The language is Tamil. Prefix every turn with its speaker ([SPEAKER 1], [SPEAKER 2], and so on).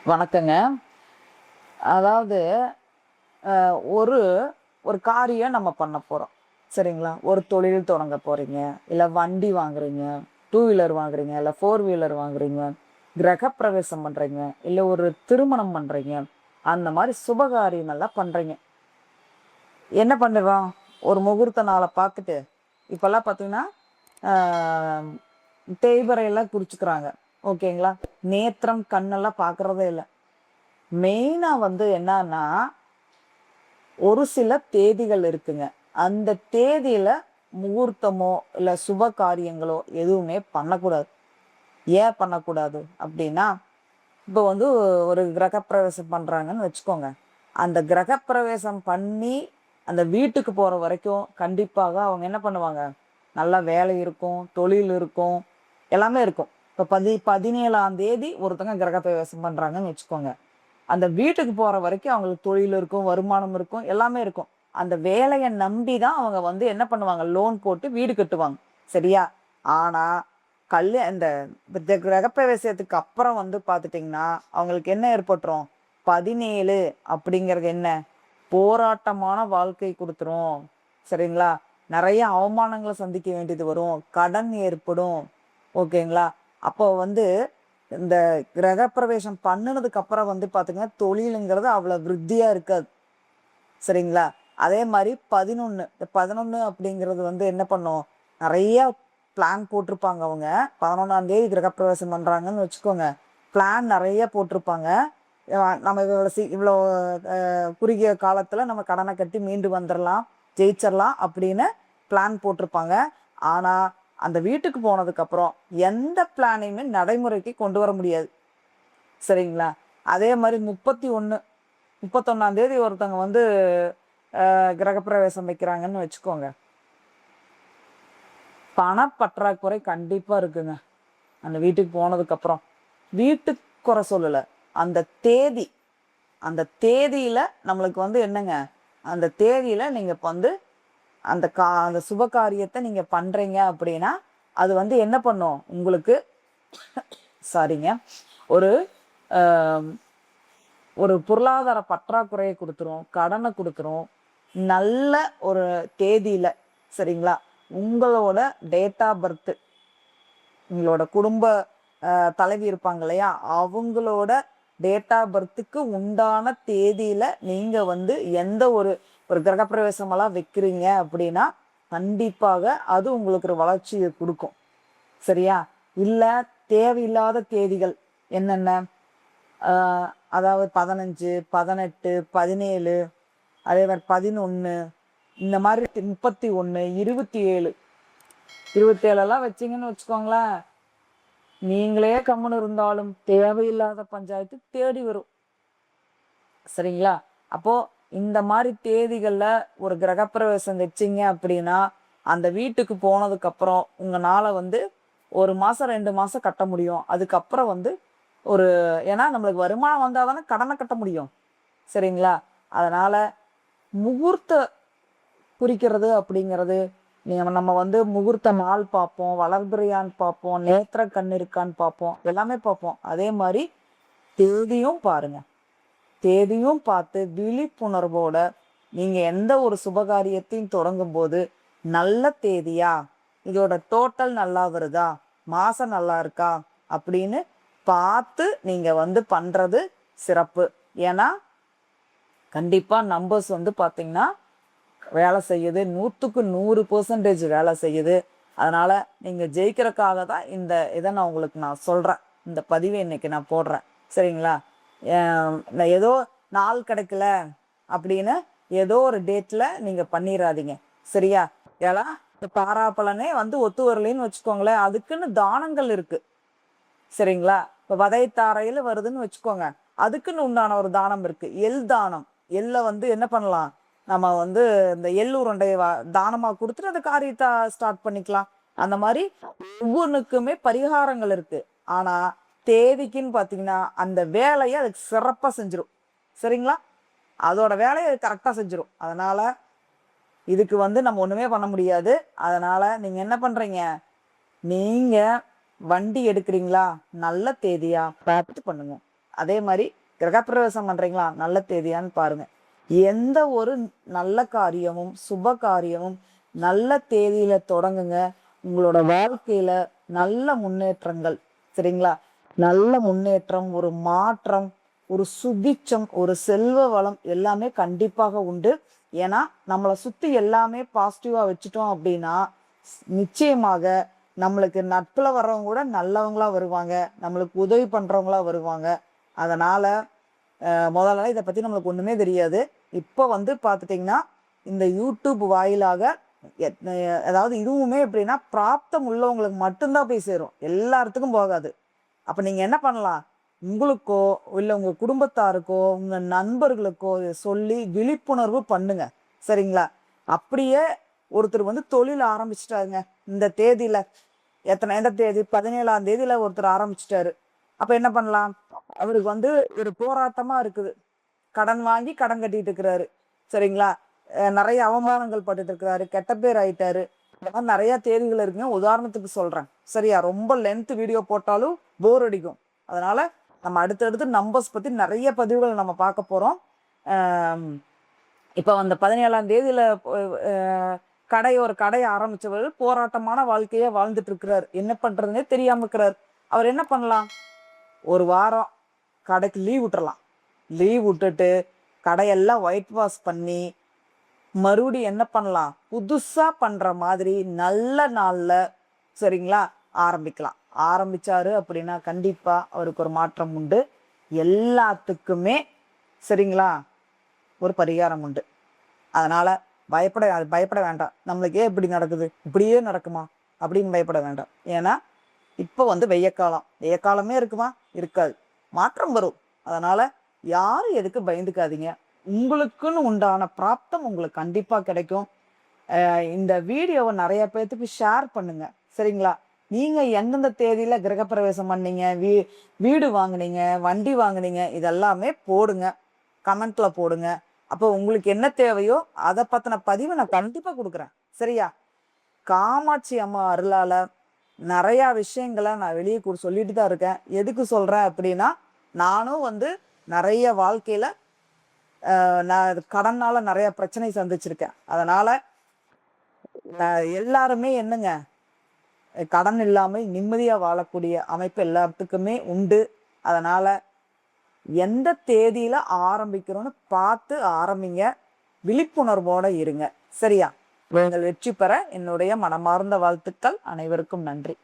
[SPEAKER 1] வணக்கங்க. அதாவது ஒரு ஒரு காரியம் நம்ம பண்ண போறோம். சரிங்களா? ஒரு தொழில் தொடங்க போறீங்க, இல்ல வண்டி வாங்குறீங்க, 2 வீலர் வாங்குறீங்க, இல்ல 4 வீலர் வாங்குறீங்க, கிரகப்பிரவேசம் பண்றீங்க, இல்ல ஒரு திருமணம் பண்றீங்க. அந்த மாரி சுபகாரியம் எல்லாம் பண்றீங்க. என்ன பண்ணுறோம்? ஒரு முகூர்த்த நாள பார்த்துட்டு, இப்பல்லாம் பார்த்தீங்கன்னா, ஆ தேய்பிறையெல்லாம் குறிச்சுக்கிறாங்க. ஓகேங்களா? நேத்திரம், கண்ணெல்லாம் பார்க்குறதே இல்ல. மெயினா வந்து என்னான்னா, ஒரு சில தேதிகள் இருக்குங்க. அந்த தேதியில முகூர்த்தமோ, இல்ல சுப காரியங்களோ எதுவுமே பண்ணக்கூடாது. ஏன் பண்ணக்கூடாது அப்டின்னா, இப்போ வந்து ஒரு கிரகப்பிரவேசம் பண்றாங்கன்னு வச்சுக்கோங்க. அந்த கிரகப்பிரவேசம் பண்ணி, அந்த வீட்டுக்கு போற வரைக்கும் கண்டிப்பாக அவங்க என்ன பண்ணுவாங்க, நல்லா வேலை இருக்கும், தொழில் இருக்கும், எல்லாமே இருக்கும். இப்ப 17ஆம் தேதி ஒருத்தங்க கிரகப்பிரவேசம் பண்றாங்கன்னு வச்சுக்கோங்க. அந்த வீட்டுக்கு போற வரைக்கும் அவங்களுக்கு தொழில் இருக்கும், வருமானம் இருக்கும், எல்லாமே இருக்கும். அந்த வேலைய நம்பி தான் அவங்க வந்து என்ன பண்ணுவாங்க, லோன் போட்டு வீடு கட்டுவாங்க. சரியா? ஆனா, இந்த கிரகப்பிரவேசத்துக்கு அப்புறம் வந்து பார்த்துட்டீங்கன்னா, அவங்களுக்கு என்ன ஏற்பட்டுரும்? 17 அப்படிங்கிறது என்ன? போராட்டமான வாழ்க்கை குடுத்துரும். சரிங்களா? நெறைய அவமானங்கள சந்திக்க வேண்டியது வரும். கடன் ஏற்படும். ஓகேங்களா? அப்போ வந்து இந்த கிரகப்பிரவேசம் பண்ணுனதுக்கு அப்புறம் வந்து பார்த்தீங்கன்னா, தொழிலுங்கிறது அவ்வளோ விருத்தியா இருக்காது. சரிங்களா? அதே மாரி 11 இந்த 11 அப்படிங்கிறது வந்து என்ன பண்ணும்? நெறைய பிளான் போட்டிருப்பாங்க அவங்க. 11ஆம் தேதி கிரகப்பிரவேசம் பண்றாங்கன்னு வச்சுக்கோங்க. பிளான் நெறைய போட்டிருப்பாங்க. நம்ம இவ்வளோ குறுகிய காலத்துல நம்ம கடன கட்டி மீண்டு வந்துரலாம், ஜெயிச்சிரலாம் அப்படின்னு பிளான் போட்டிருப்பாங்க. ஆனா, அந்த வீட்டுக்கு போனதுக்கப்புறம் எந்த பிளானையுமே நடைமுறைக்கு கொண்டு வர முடியாது. சரிங்களா? அதே மாரி 31ஆம் தேதி ஒருத்தவங்க வந்து கிரகப்பிரவேசம் வைக்கிறாங்கன்னு வச்சுக்கோங்க. பணப்பற்றாக்குறை கண்டிப்பா இருக்குங்க. அந்த வீட்டுக்கு போனதுக்கப்புறம். வீட்டுக்கு குறை சொல்லல. அந்த தேதி அந்த தேதியில நம்மளுக்கு வந்து என்னங்க, அந்த தேதியில நீங்க இப்ப வந்து அந்த சுப காரியத்த நீங்க பண்றீங்க அப்படின்னா, அது வந்து என்ன பண்ணும்? உங்களுக்கு சாரிங்க. ஒரு அ ஒரு பொருளாதார பற்றாக்குறைய குடுத்துரும். கடன குடுத்துரும். நல்ல ஒரு தேதியில சரிங்களா? உங்களோட டேட் ஆஃப் பர்த் உங்களோட குடும்ப தலைவி இருப்பாங்க இல்லையா? அவங்களோட டேட் ஆஃப் பர்த்துக்கு உண்டான தேதியில நீங்க வந்து எந்த ஒரு ஒரு கிரகப்பிரவேசமெல்லாம் வைக்கிறீங்க அப்படின்னா, கண்டிப்பாக அது உங்களுக்கு ஒரு வளர்ச்சிய குடுக்கும். சரியா? இல்ல தேவையில்லாத தேதிகள் என்னென்ன? ஆ அதாவது 15, 18, 17 அதே மாரி 11 இந்த மாரி 31, 27 27 வச்சீங்கன்னு வச்சுக்கோங்களேன், நீங்களே கம்முனு இருந்தாலும் தேவையில்லாத பஞ்சாயத்து தேடி வரும். சரிங்களா? அப்போ இந்த மாரி தேதிகள்ல ஒரு கிரகப்பிரவேசம் வச்சீங்க அப்படின்னா, அந்த வீட்டுக்கு போனதுக்கப்புறம் உங்கனால வந்து 1 மாசம், 2 மாசம் கட்ட முடியும். அதுக்கப்புறம் வந்து ஒரு ஏன்னா நம்மளுக்கு வருமானம் வந்தா தானே கடன கட்ட முடியும். சரிங்களா? அதனால முகூர்த்த குறிக்கிறது அப்படிங்கிறது, நம்ம வந்து முகூர்த்த நாள் பார்ப்போம், வளர்பிறையான்னு பார்ப்போம், நேத்திர கண் இருக்கான்னு பார்ப்போம், எல்லாமே பார்ப்போம். அதே மாரி தேதியும் பாருங்க. தேதியும் பார்த்து விழிப்புணர்வோட நீங்க எந்த ஒரு சுபகாரியத்தையும் தொடங்கும்போது, நல்ல தேதியா? இதோட டோட்டல் நல்லா வருதா? மாசம் நல்லா இருக்கா? அப்படின்னு பார்த்து நீங்க வந்து பண்றது சிறப்பு. ஏன்னா, கண்டிப்பா நம்பர்ஸ் வந்து பார்த்தீங்கன்னா, வேலை செய்யுது. 100க்கு 100% வேலை செய்யுது. அதனால நீங்க ஜெயிக்கிறக்காக தான் இந்த இத நான் உங்களுக்கு சொல்றேன். இந்த பதிவ இன்னைக்கு நான் போடுறேன். சரிங்களா? நான் ஏதோ நாள் கிடைக்கல அப்படின்னு ஏதோ ஒரு டேட்ல நீங்க பண்ணிறாதீங்க. சரியா? ஏன்னா இந்த பலாப்பலனே வந்து ஒத்து வரலைன்னு வச்சுக்கோங்களேன், அதுக்குன்னு தானங்கள் இருக்கு. சரிங்களா? இப்ப வதைத்தாரையில வருதுன்னு வச்சுக்கோங்க. அதுக்குன்னு உண்டான ஒரு தானம் இருக்கு. எள் தானம். எள்ள வந்து என்ன பண்ணலாம்? நம்ம வந்து இந்த எள் உருண்டைய தானமா குடுத்துட்டு அந்த காரியத்த ஸ்டார்ட் பண்ணிக்கலாம். அந்த மாரி ஒவ்வொன்னுக்குமே பரிகாரங்கள் இருக்கு. ஆனா, தேதிக்குன்னு பார்த்தீங்கன்னா, அந்த வேலைய அதுக்கு சிறப்பா செஞ்சுரும். சரிங்களா? அதோட வேலைய அது கரெக்ட்டா செஞ்சுரும். அதனால இதுக்கு வந்து நம்ம ஒண்ணுமே பண்ண முடியாது. அதனால நீங்க என்ன பண்றீங்க? நீங்க வண்டி எடுக்கிறீங்களா? நல்ல தேதியா பார்த்து பண்ணுங்க. அதே மாரி கிரகப்பிரவேசம் பண்றீங்களா, நல்ல தேதியான்னு பாருங்க. எந்த ஒரு நல்ல காரியமும் சுப காரியமும் நல்ல தேதியில தொடங்குங்க. உங்களோட வாழ்க்கையில நல்ல முன்னேற்றங்கள், சரிங்களா? நல்ல முன்னேற்றம், ஒரு மாற்றம், ஒரு சுபிட்சம், ஒரு செல்வ வளம் எல்லாமே கண்டிப்பாக உண்டு. ஏன்னா நம்மளை சுத்தி எல்லாமே பாசிட்டிவா வச்சுட்டோம் அப்படின்னா நிச்சயமாக நம்மளுக்கு நட்புல வர்றவங்க கூட நல்லவங்களா வருவாங்க, நம்மளுக்கு உதவி பண்றவங்களா வருவாங்க. அதனால முதல்ல இதை பத்தி நம்மளுக்கு ஒண்ணுமே தெரியாது. இப்போ வந்து பார்த்துட்டிங்கன்னா இந்த யூடியூப் வாயிலாக அதாவது இதுவுமே எப்படின்னா பிராப்தம் உள்ளவங்களுக்கு மட்டும்தான் போய் சேரும், எல்லாத்துக்கும் போகாது. அப்ப நீங்க என்ன பண்ணலாம், உங்களுக்கோ இல்லை உங்க குடும்பத்தாருக்கோ உங்க நண்பர்களுக்கோ இதை சொல்லி விழிப்புணர்வு பண்ணுங்க, சரிங்களா? அப்படியே ஒருத்தர் வந்து தொழில் ஆரம்பிச்சிட்டாருங்க இந்த தேதியில, எந்த தேதி, 17ஆம் தேதியில ஒருத்தர் ஆரம்பிச்சிட்டாரு. அப்ப என்ன பண்ணலாம், அவருக்கு வந்து ஒரு போராட்டமா இருக்குது, கடன் வாங்கி கடன் கட்டிட்டு இருக்கிறாரு, சரிங்களா? நிறைய அவமானங்கள் பட்டுட்டு இருக்கிறாரு, கெட்ட பேர் ஆயிட்டாரு. இந்த மாதிரி நிறைய தேதிகள் இருக்குங்க, உதாரணத்துக்கு சொல்றேன், சரியா? ரொம்ப லென்த் வீடியோ போட்டாலும் போர் அடிக்கும். அதனால நம்ம அடுத்தடுத்து நம்பர்ஸ் பத்தி நிறைய பதிவுகள் நம்ம பார்க்க போறோம். இப்போ அந்த 17ஆம் தேதியில ஒரு கடையை ஆரம்பிச்சவர் போராட்டமான வாழ்க்கையை வாழ்ந்துட்டு இருக்கிறார், என்ன பண்றதுன்னே தெரியாம இருக்கிறார். அவர் என்ன பண்ணலாம், ஒரு வாரம் கடைக்கு லீவ் விட்டுறலாம். லீவ் விட்டுட்டு கடையெல்லாம் ஒயிட் வாஷ் பண்ணி மறுபடி என்ன பண்ணலாம், புதுசா பண்ற மாதிரி நல்ல நாள்ல, சரிங்களா, ஆரம்பிக்கலாம். ஆரம்பிச்சாரு அப்படின்னா கண்டிப்பா அவருக்கு ஒரு மாற்றம் உண்டு. எல்லாத்துக்குமே, சரிங்களா, ஒரு பரிகாரம் உண்டு. அதனால பயப்பட வேண்டாம். நம்மளுக்கு ஏன் இப்படி நடக்குது, இப்படியே நடக்குமா அப்படின்னு பயப்பட வேண்டாம். ஏன்னா இப்போ வந்து வெய்ய காலமே இருக்குமா, இருக்காது, மாற்றம் வரும். அதனால யாரும் எதுக்கு பயந்துக்காதீங்க. உங்களுக்குன்னு உண்டான பிராப்தம் உங்களுக்கு கண்டிப்பா கிடைக்கும். இந்த வீடியோவை நிறைய பேர்த்துக்கு ஷேர் பண்ணுங்க, சரிங்களா? நீங்க எந்தெந்த தேதியில கிரகப்பிரவேசம் பண்ணீங்க, வீடு வாங்குனீங்க, வண்டி வாங்குனீங்க, இதெல்லாமே போடுங்க, கமெண்ட்ல போடுங்க. அப்போ உங்களுக்கு என்ன தேவையோ அதை பத்தின பதிவை நான் கண்டிப்பா கொடுக்குறேன், சரியா? காமாட்சி அம்மா அருளால நிறைய விஷயங்களை நான் வெளியே கூட சொல்லிட்டு தான் இருக்கேன். எதுக்கு சொல்றேன் அப்படின்னா, நானும் வந்து நிறைய வாழ்க்கையில நான் கடனால நிறைய பிரச்சனை சந்திச்சிருக்கேன். அதனால எல்லாருமே என்னங்க, கடன் இல்லாமல் நிம்மதியா வாழக்கூடிய அமைப்பு எல்லாத்துக்குமே உண்டு. அதனால எந்த தேதியில ஆரம்பிக்கிறோன்னு பார்த்து ஆரம்பிங்க, விழிப்புணர்வோட இருங்க, சரியா? நீங்கள் வெற்றி பெற என்னுடைய மனமார்ந்த வாழ்த்துக்கள். அனைவருக்கும் நன்றி.